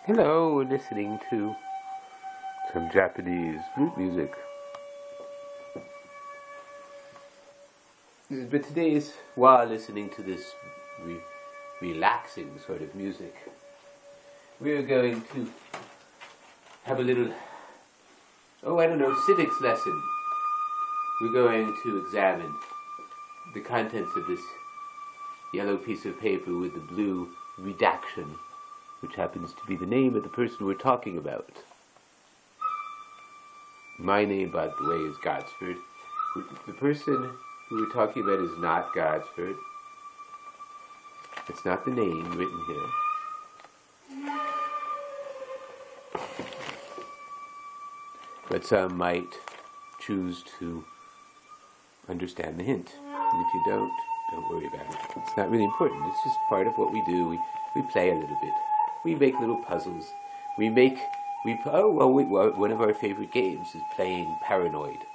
Hello, we're listening to some Japanese flute music. But today's, while listening to this relaxing sort of music, we're going to have a little, civics lesson. We're going to examine the contents of this yellow piece of paper with the blue redaction, which happens to be the name of the person we're talking about. My name, by the way, is Godsford. The person who we're talking about is not Godsford. It's not the name written here. But some might choose to understand the hint. And if you don't worry about it. It's not really important. It's just part of what we do. We play a little bit. We make little puzzles. One of our favorite games is playing Paranoid.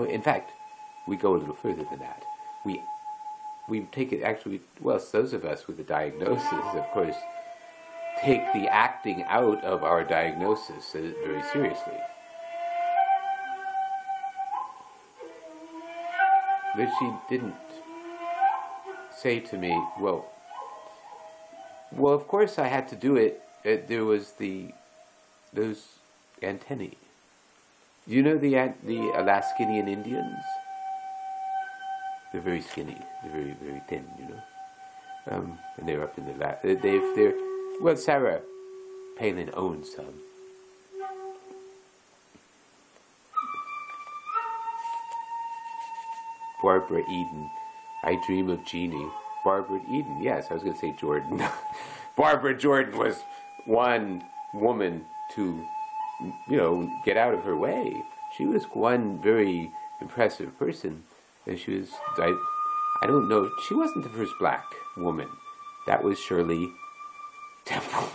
In fact, we go a little further than that. We take it actually, those of us with a diagnosis, of course, take the acting out of our diagnosis very seriously. But she didn't say to me, well, of course I had to do it. There was those antennae. You know the Alaskanian Indians? They're very skinny. They're very, very thin, you know. And they're up in the Sarah Palin owns some. Barbara Eden. I Dream of Jeannie. Barbara Eden, yes, I was going to say Jordan. Barbara Jordan was one woman to, get out of her way. She was one very impressive person. And she was, I don't know, she wasn't the first black woman. That was Shirley Temple.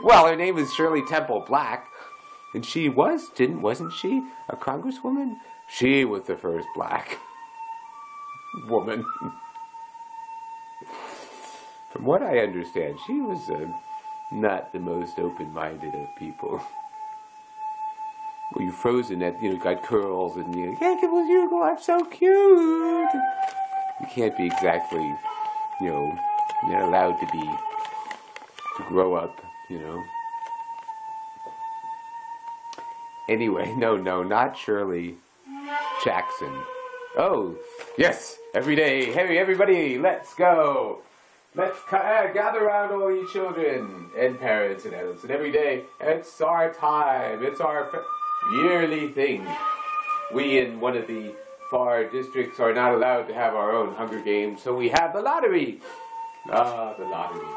Well, her name is Shirley Temple Black. And she wasn't she a congresswoman? She was the first black woman. From what I understand, she was not the most open-minded of people. Well, you're frozen at, got curls and I'm so cute. You can't be exactly, you're not allowed to grow up, Anyway, no, not Shirley Jackson. Oh, yes, every day. Hey, everybody, let's go. Let's gather around, all you children and parents and adults. And every day, it's our time. It's our yearly thing. We in one of the far districts are not allowed to have our own Hunger Games, so we have the lottery. Ah, the lottery.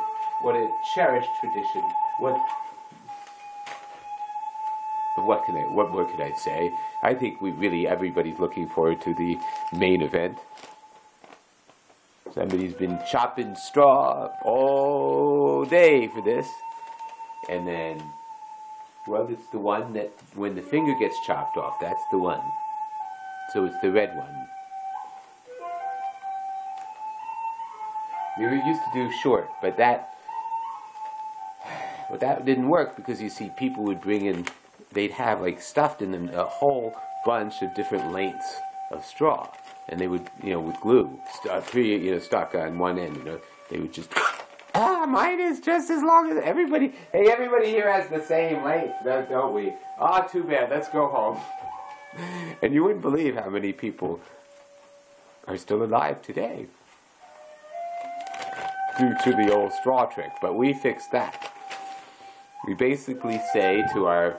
What a cherished tradition. What more can I say? I think everybody's looking forward to the main event. Somebody's been chopping straw all day for this. And then, it's the one that, when the finger gets chopped off, that's the one. So it's the red one. We used to do short, but that didn't work because, you see, people would bring in, they'd have stuffed in them a whole bunch of different lengths of straw. And they would, with glue, stuck on one end, they would just, mine is just as long as everybody. Hey, everybody here has the same length, don't we? Too bad, let's go home. And you wouldn't believe how many people are still alive today due to the old straw trick, but we fixed that. We basically say to our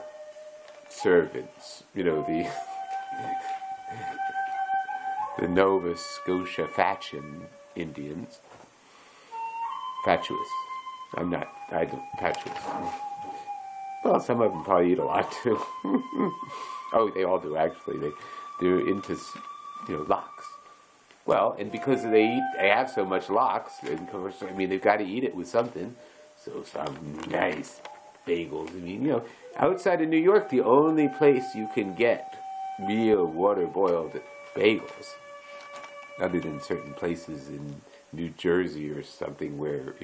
servants, the Nova Scotia Fatchin Indians. Fatuous. Fatuous. Well, some of them probably eat a lot too. Oh, they all do actually. They're into, lox. Well, and because they have so much lox, and of course, they've got to eat it with something. So some nice bagels. Outside of New York, the only place you can get real water-boiled bagels, other than certain places in New Jersey or something where,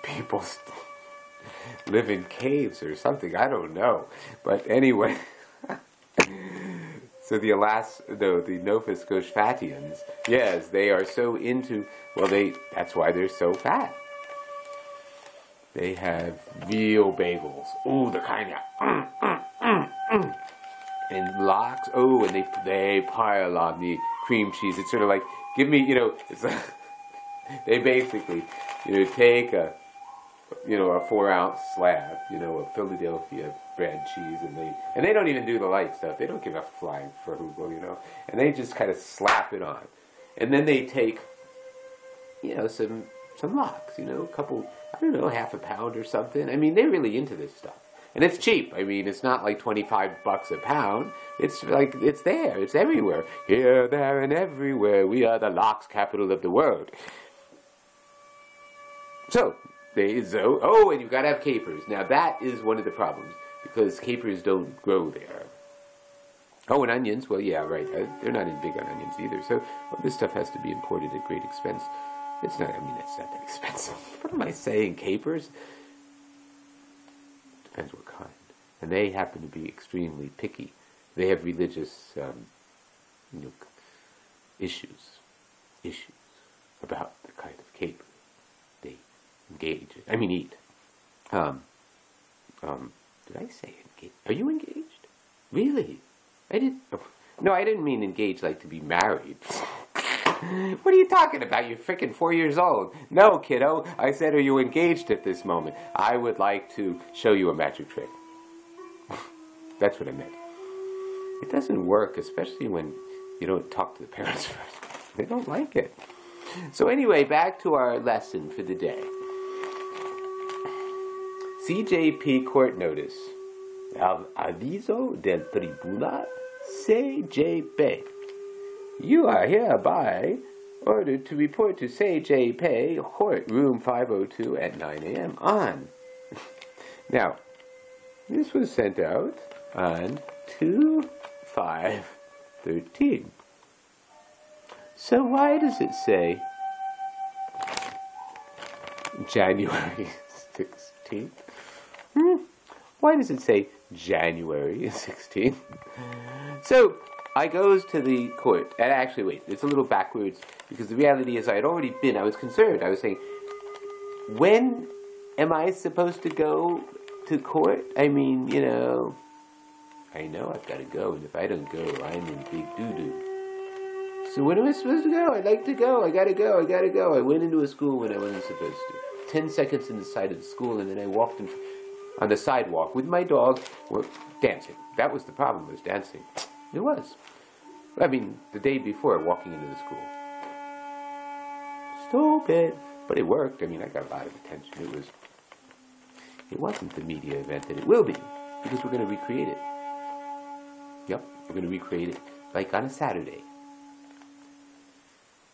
people live in caves or something. I don't know. But anyway, so the Nova Scotians, yes, they are so into, well, that's why they're so fat. They have real bagels. Oh, the kind of, and lox. Oh, and they pile on the cream cheese. It's sort of like, give me, it's like, they basically, take a 4-ounce slab, of Philadelphia bread cheese, and they don't even do the light stuff. They don't give a flying frugal, and they just kind of slap it on, and then they take, some lox, a couple, I don't know, half a pound or something. I mean, they're really into this stuff. And it's cheap. I mean, it's not like $25 a pound. It's like, it's there. It's everywhere. Here, there, and everywhere. We are the lox capital of the world. So, and you've got to have capers. Now, that is one of the problems, because capers don't grow there. Oh, and onions. Well, yeah, right. They're not big on onions either. So, this stuff has to be imported at great expense. It's not that expensive. What am I saying? Capers? Depends what kind. And they happen to be extremely picky. They have religious issues about the kind of caper they eat. Did I say engage? Are you engaged? Really? No, I didn't mean engaged like to be married. What are you talking about? You're freaking 4 years old. No, kiddo. I said, are you engaged at this moment? I would like to show you a magic trick. That's what I meant. It doesn't work, especially when you don't talk to the parents first. They don't like it. So anyway, back to our lesson for the day. CJP court notice. Aviso del Tribunal CJP. You are hereby ordered to report to CJP Court, room 502 at 9 a.m. on. Now, this was sent out on 2/5/13. So why does it say January 16th? Why does it say January 16th? So, I goes to the court, and actually, wait, it's a little backwards, because the reality is I was concerned. I was saying, when am I supposed to go to court? I mean, I know I've got to go, and if I don't go, I'm in big doo-doo. So when am I supposed to go? I'd like to go, I gotta go. I went into a school when I wasn't supposed to. 10 seconds in the side of the school, and then I walked on the sidewalk with my dog, dancing. That was the problem, was dancing. It was. I mean, the day before, walking into the school. Stupid. But it worked. I mean, I got a lot of attention. It wasn't the media event that it will be, because we're going to recreate it. Yep, we're going to recreate it, like on a Saturday.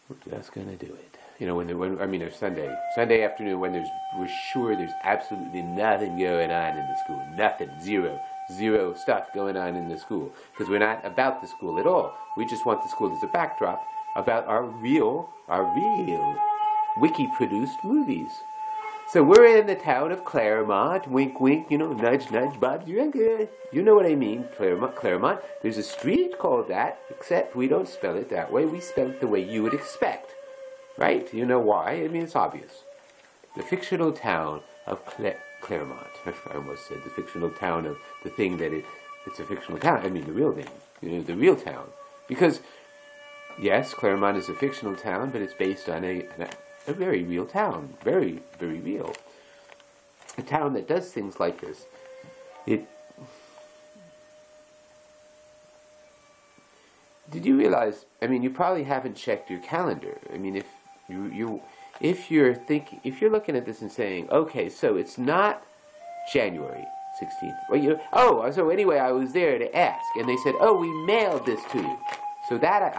We're just going to do it. Or Sunday afternoon, when we're sure there's absolutely nothing going on in the school. Nothing. Zero stuff going on in the school, because we're not about the school at all. We just want the school as a backdrop about our real wiki-produced movies. So we're in the town of Claremont. Wink, wink. Nudge, nudge. Bob's your uncle. You know what I mean? Claremont. There's a street called that, except we don't spell it that way. We spell it the way you would expect, right? You know why? I mean, it's obvious. The fictional town of Claremont. I almost said the fictional town of the thing that it's a fictional town. I mean the real name, the real town. Because, yes, Claremont is a fictional town, but it's based on a very real town. Very, very real. A town that does things like this. Did you realize, you probably haven't checked your calendar. If you're looking at this and saying, okay, so it's not January 16th. Well, so anyway, I was there to ask, and they said, we mailed this to you. So that,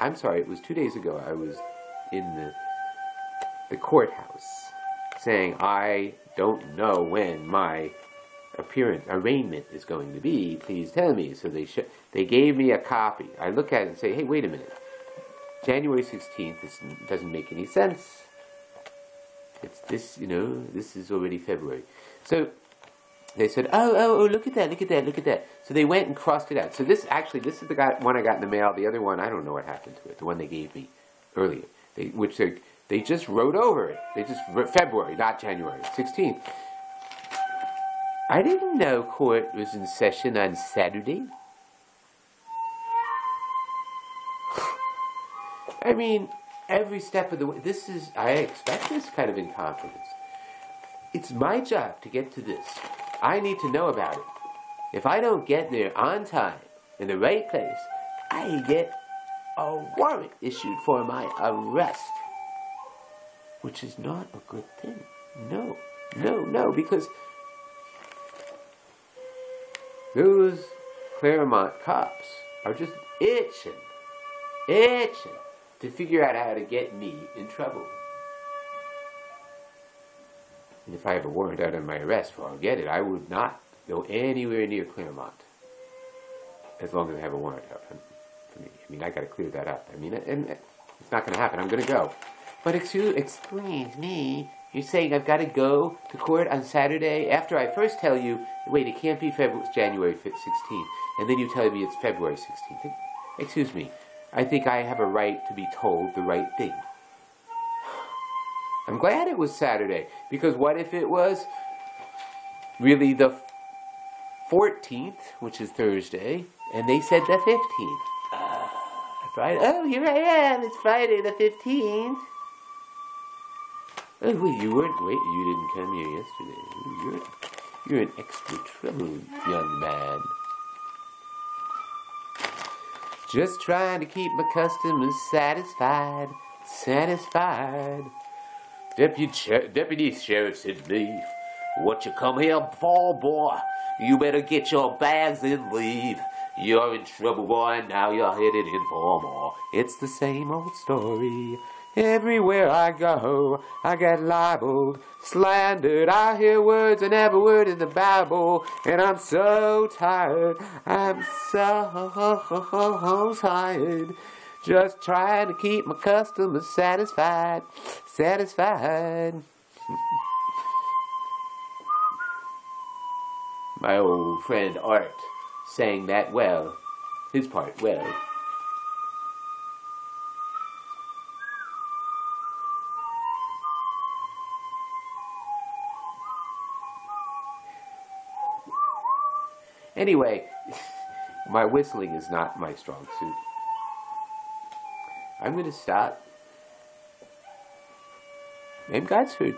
I'm sorry, it was 2 days ago, I was in the courthouse saying, I don't know when my arraignment is going to be, please tell me. So they gave me a copy. I look at it and say, hey, wait a minute. January 16th, this doesn't make any sense. It's this, this is already February. So they said, oh, look at that, look at that, look at that. So they went and crossed it out. So this is the one I got in the mail. The other one, I don't know what happened to it. The one they gave me earlier, they just wrote over it. They just wrote February, not January 16th. I didn't know court was in session on Saturday. I mean, every step of the way, I expect this kind of incompetence. It's my job to get to this. I need to know about it. If I don't get there on time, in the right place, I get a warrant issued for my arrest. Which is not a good thing. No, because those Claremont cops are just itching to figure out how to get me in trouble. And if I have a warrant out on my arrest, well, I'll get it. I would not go anywhere near Claremont as long as I have a warrant out for me. I mean, I got to clear that up. I mean, and it's not going to happen. I'm going to go. But excuse me, you're saying I've got to go to court on Saturday after I first tell you, wait, it can't be January 16th, and then you tell me it's February 16th. Excuse me. I think I have a right to be told the right thing. I'm glad it was Saturday, because what if it was really the 14th, which is Thursday, and they said the 15th? Friday. Oh, here I am. It's Friday the 15th. Oh, wait, you didn't come here yesterday. Ooh, you're in extra trouble, young man. Just trying to keep my customers satisfied. Deputy Sheriff said to me, what you come here for, boy? You better get your bags and leave. You're in trouble, boy, and now you're headed in for more. It's the same old story. Everywhere I go, I get libeled, slandered. I hear words and every word in the Bible, and I'm so tired. I'm so tired. Just trying to keep my customers satisfied. My old friend Art sang that well, his part well. Anyway, my whistling is not my strong suit. I'm going to stop. I'm Godsford.